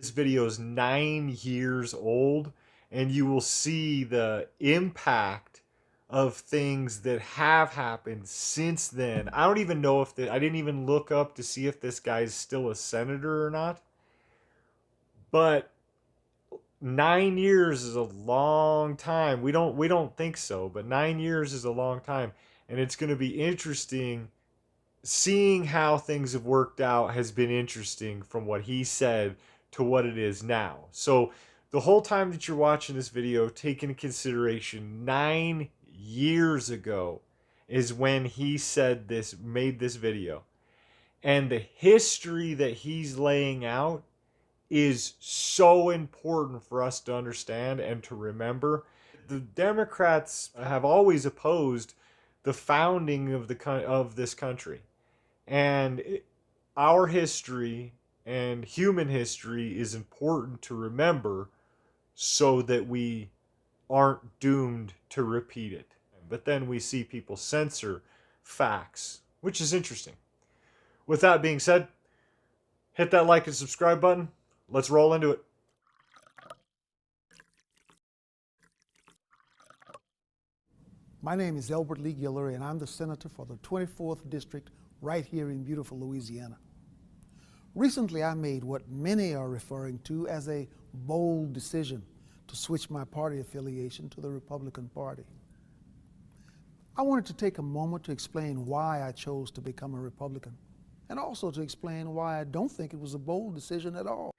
This video is 9 years old, and you will see the impact of things that have happened since then. I don't even know if I didn't even look up to see if this guy's still a senator or not. But 9 years is a long time. We don't think so, but 9 years is a long time, and it's going to be interesting. Seeing how things have worked out has been interesting from what he said to what it is now. So the whole time that you're watching this video, take into consideration 9 years ago is when he said this, made this video. And the history that he's laying out is so important for us to understand and to remember. The Democrats have always opposed the founding of this country. And our history and human history is important to remember so that we aren't doomed to repeat it. But then we see people censor facts, which is interesting. With that being said, hit that like and subscribe button. Let's roll into it. My name is Elbert Guillory, and I'm the senator for the 24th District right here in beautiful Louisiana. Recently, I made what many are referring to as a bold decision to switch my party affiliation to the Republican Party. I wanted to take a moment to explain why I chose to become a Republican, and also to explain why I don't think it was a bold decision at all.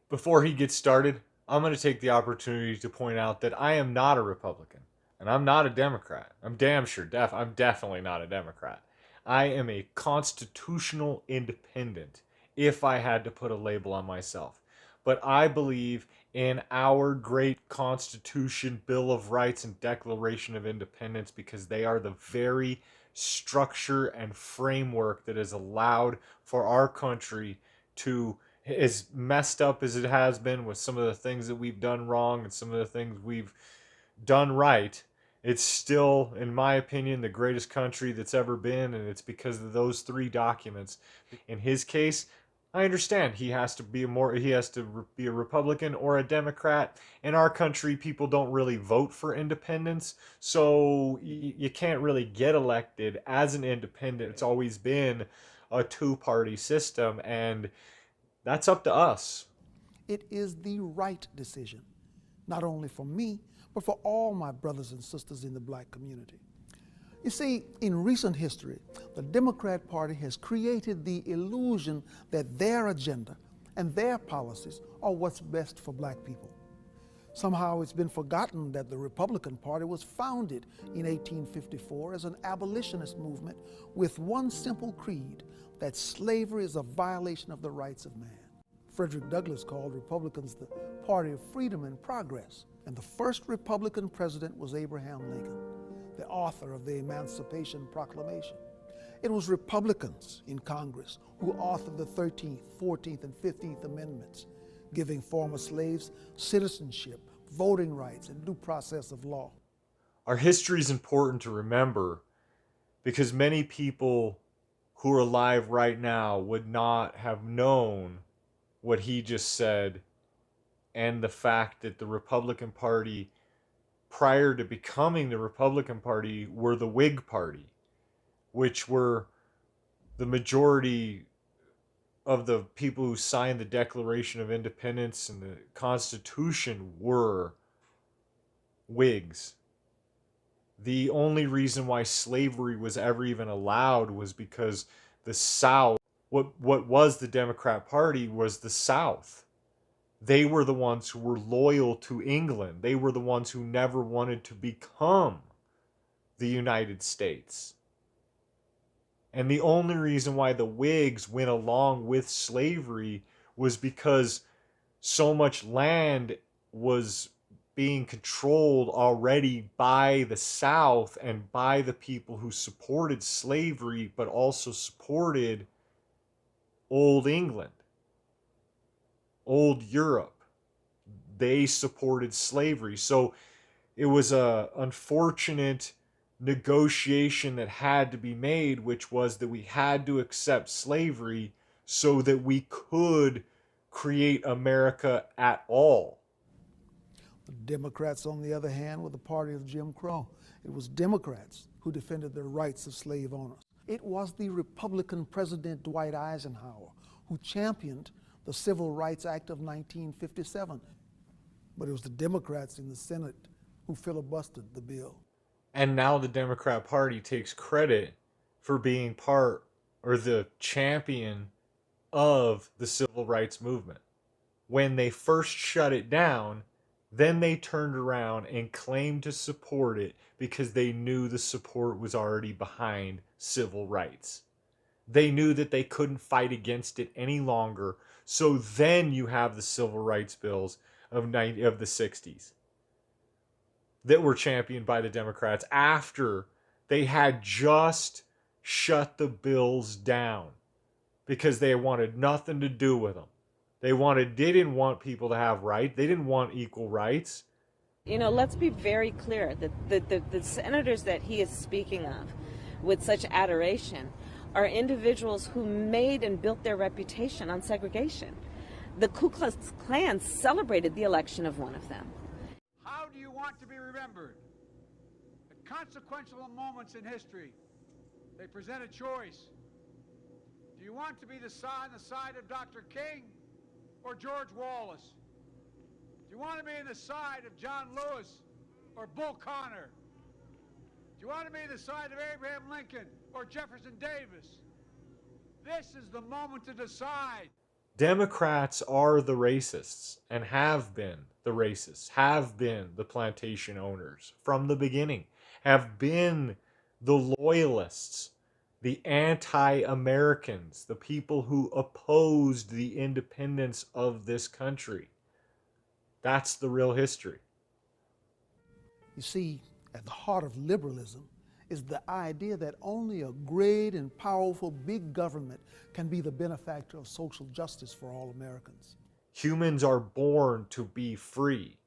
Before he gets started, I'm going to take the opportunity to point out that I am not a Republican. And I'm not a Democrat. I'm damn sure I'm definitely not a Democrat. I am a constitutional independent, if I had to put a label on myself. But I believe in our great Constitution, Bill of Rights, and Declaration of Independence because they are the very structure and framework that has allowed for our country to, as messed up as it has been with some of the things that we've done wrong and some of the things we've done right, it's still, in my opinion, the greatest country that's ever been, and it's because of those three documents. In his case, I understand he has to be a Republican or a Democrat. In our country, people don't really vote for independence, so you can't really get elected as an independent. It's always been a two-party system, and that's up to us. It is the right decision, not only for me, but for all my brothers and sisters in the black community. You see, in recent history, the Democrat Party has created the illusion that their agenda and their policies are what's best for black people. Somehow it's been forgotten that the Republican Party was founded in 1854 as an abolitionist movement with one simple creed, that slavery is a violation of the rights of man. Frederick Douglass called Republicans the party of freedom and progress. And the first Republican president was Abraham Lincoln, the author of the Emancipation Proclamation. It was Republicans in Congress who authored the 13th, 14th, and 15th Amendments, giving former slaves citizenship, voting rights, and due process of law. Our history is important to remember because many people who are alive right now would not have known what he just said, and the fact that the Republican Party, prior to becoming the Republican Party, were the Whig Party, which were the majority of the people who signed the Declaration of Independence and the Constitution were Whigs. The only reason why slavery was ever even allowed was because the South, what was the Democrat Party was the South. They were the ones who were loyal to England. They were the ones who never wanted to become the United States. And the only reason why the Whigs went along with slavery was because so much land was being controlled already by the South and by the people who supported slavery, but also supported Old England, Old Europe. They supported slavery. So it was a unfortunate negotiation that had to be made, which was that we had to accept slavery so that we could create America at all. The Democrats, on the other hand, were the party of Jim Crow. It was Democrats who defended the rights of slave owners. It was the Republican President Dwight Eisenhower who championed the Civil Rights Act of 1957. But it was the Democrats in the Senate who filibustered the bill. And now the Democrat Party takes credit for being part or the champion of the civil rights movement. When they first shut it down, then they turned around and claimed to support it because they knew the support was already behind civil rights. They knew that they couldn't fight against it any longer. So then you have the civil rights bills of the 60s that were championed by the Democrats after they had just shut the bills down because they wanted nothing to do with them. They didn't want people to have rights. They didn't want equal rights. You know, let's be very clear that the senators that he is speaking of with such adoration are individuals who made and built their reputation on segregation. The Ku Klux Klan celebrated the election of one of them. How do you want to be remembered? At consequential moments in history, they present a choice. Do you want to be on the side of Dr. King or George Wallace? Do you want to be on the side of John Lewis or Bull Connor? Do you want to be on the side of Abraham Lincoln or Jefferson Davis? This is the moment to decide. Democrats are the racists and have been the racists, have been the plantation owners from the beginning, have been the loyalists, the anti-Americans, the people who opposed the independence of this country. That's the real history. You see, at the heart of liberalism is the idea that only a great and powerful big government can be the benefactor of social justice for all Americans. Humans are born to be free.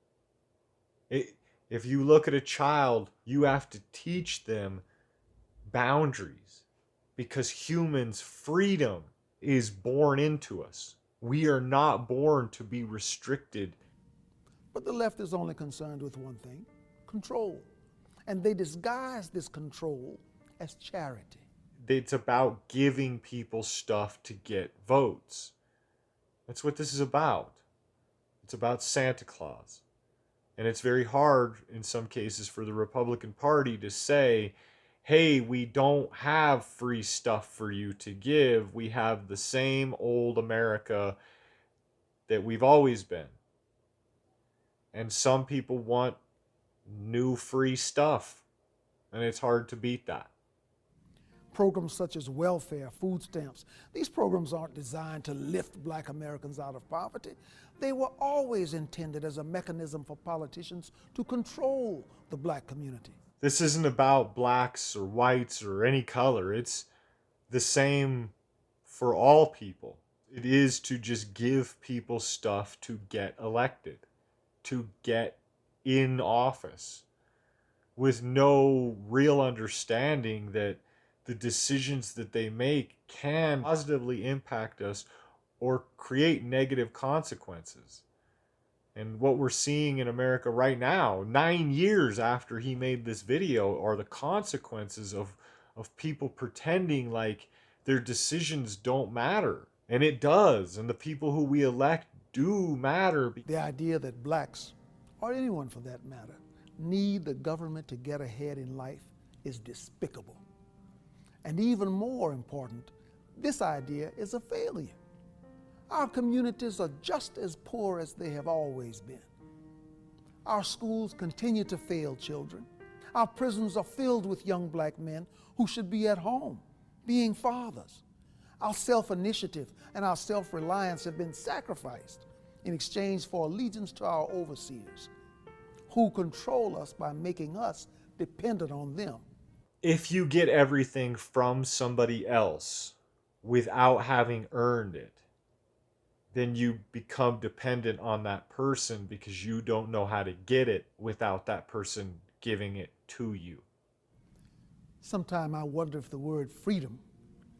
If you look at a child, you have to teach them boundaries because humans' freedom is born into us. We are not born to be restricted. But the left is only concerned with one thing: control. And they disguise this control as charity. It's about giving people stuff to get votes. That's what this is about. It's about Santa Claus. And it's very hard in some cases for the Republican Party to say, hey, we don't have free stuff for you to give. We have the same old America that we've always been. And some people want new free stuff, and it's hard to beat that. Programs such as welfare, food stamps, these programs aren't designed to lift Black Americans out of poverty. They were always intended as a mechanism for politicians to control the Black community. This isn't about blacks or whites or any color. It's the same for all people. It is to just give people stuff to get elected, to get in office, with no real understanding that the decisions that they make can positively impact us or create negative consequences. And what we're seeing in America right now, 9 years after he made this video, are the consequences of people pretending like their decisions don't matter. And it does. And the people who we elect do matter. The idea that blacks, or anyone for that matter, need the government to get ahead in life is despicable. And even more important, this idea is a failure. Our communities are just as poor as they have always been. Our schools continue to fail children. Our prisons are filled with young Black men who should be at home, being fathers. Our self-initiative and our self-reliance have been sacrificed in exchange for allegiance to our overseers, who control us by making us dependent on them. If you get everything from somebody else without having earned it, then you become dependent on that person because you don't know how to get it without that person giving it to you. Sometimes I wonder if the word freedom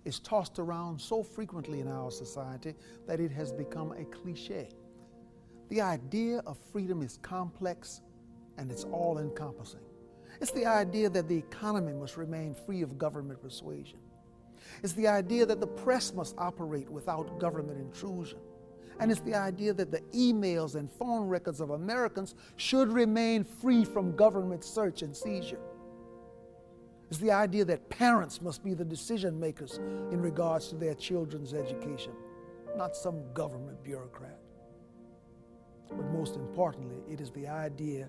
is tossed around so frequently in our society that it has become a cliche. The idea of freedom is complex and it's all-encompassing. It's the idea that the economy must remain free of government persuasion. It's the idea that the press must operate without government intrusion. And it's the idea that the emails and phone records of Americans should remain free from government search and seizure. It's the idea that parents must be the decision makers in regards to their children's education, not some government bureaucrat. But most importantly, it is the idea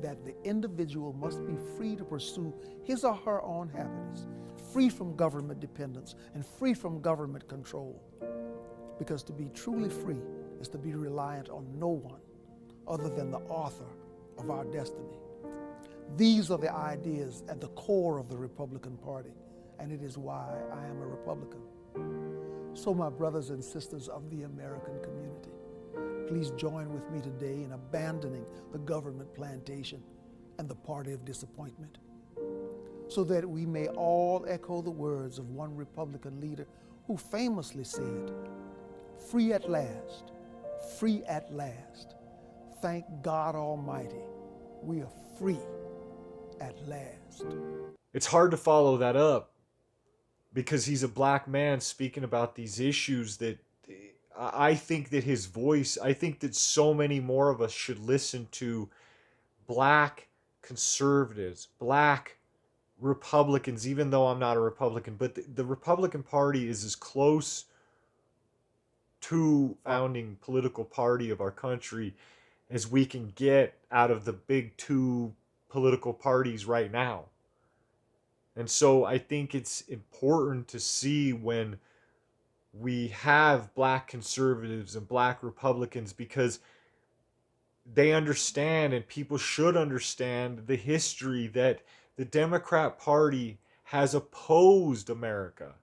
that the individual must be free to pursue his or her own happiness, free from government dependence and free from government control. Because to be truly free is to be reliant on no one other than the author of our destiny. These are the ideas at the core of the Republican Party, and it is why I am a Republican. So my brothers and sisters of the American community, please join with me today in abandoning the government plantation and the party of disappointment, so that we may all echo the words of one Republican leader who famously said, "Free at last, free at last. Thank God Almighty, we are free at last." It's hard to follow that up because he's a black man speaking about these issues that I think that his voice, I think that so many more of us should listen to black conservatives, black Republicans, even though I'm not a Republican, but the Republican Party is as close to founding political party of our country as we can get out of the big two political parties right now. And so I think it's important to see when we have black conservatives and black Republicans, because they understand, and people should understand, the history that the Democrat Party has opposed America.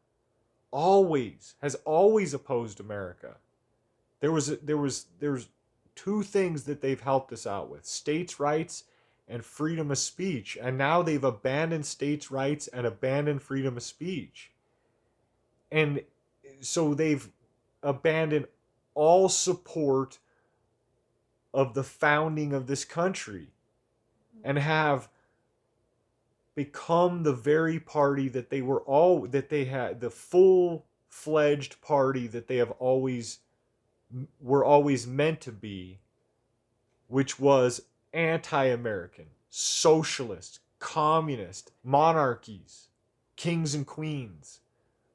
Has always opposed America. There's two things that they've helped us out with: states' rights and freedom of speech. And now they've abandoned states' rights and abandoned freedom of speech. And so they've abandoned all support of the founding of this country and have become the very party that they had, the full-fledged party that they were always meant to be, which was anti-American, socialist, communist, monarchies, kings and queens.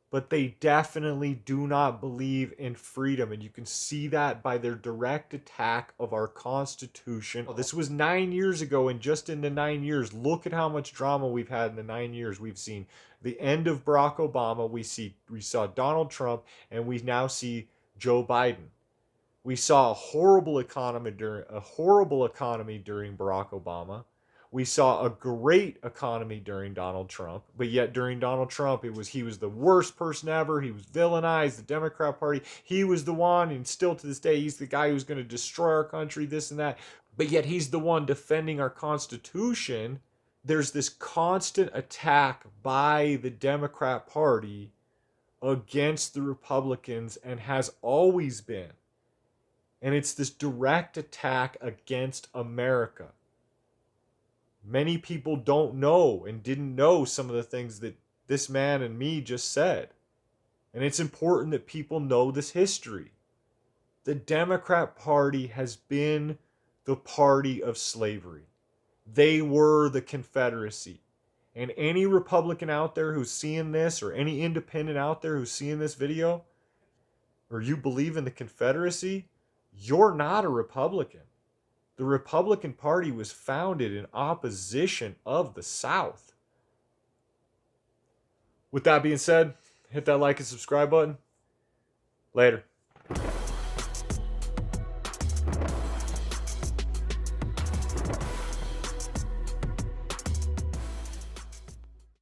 But they definitely do not believe in freedom. And you can see that by their direct attack of our Constitution. This was 9 years ago, and just in the 9 years, look at how much drama we've had in the 9 years. We've seen the end of Barack Obama. We saw Donald Trump, and we now see Joe Biden. We saw a horrible economy during Barack Obama. We saw a great economy during Donald Trump, but yet during Donald Trump, he was the worst person ever. He was villainized, the Democrat Party. He was the one, and still to this day, he's the guy who's going to destroy our country, this and that. But yet he's the one defending our Constitution. There's this constant attack by the Democrat Party against the Republicans, and has always been. And it's this direct attack against America. Many people don't know and didn't know some of the things that this man and me just said. And it's important that people know this history. The Democrat Party has been the party of slavery. They were the Confederacy. And any Republican out there who's seeing this, or any independent out there who's seeing this video, or you believe in the Confederacy, you're not a Republican. The Republican Party was founded in opposition of the South. With that being said, hit that like and subscribe button. Later.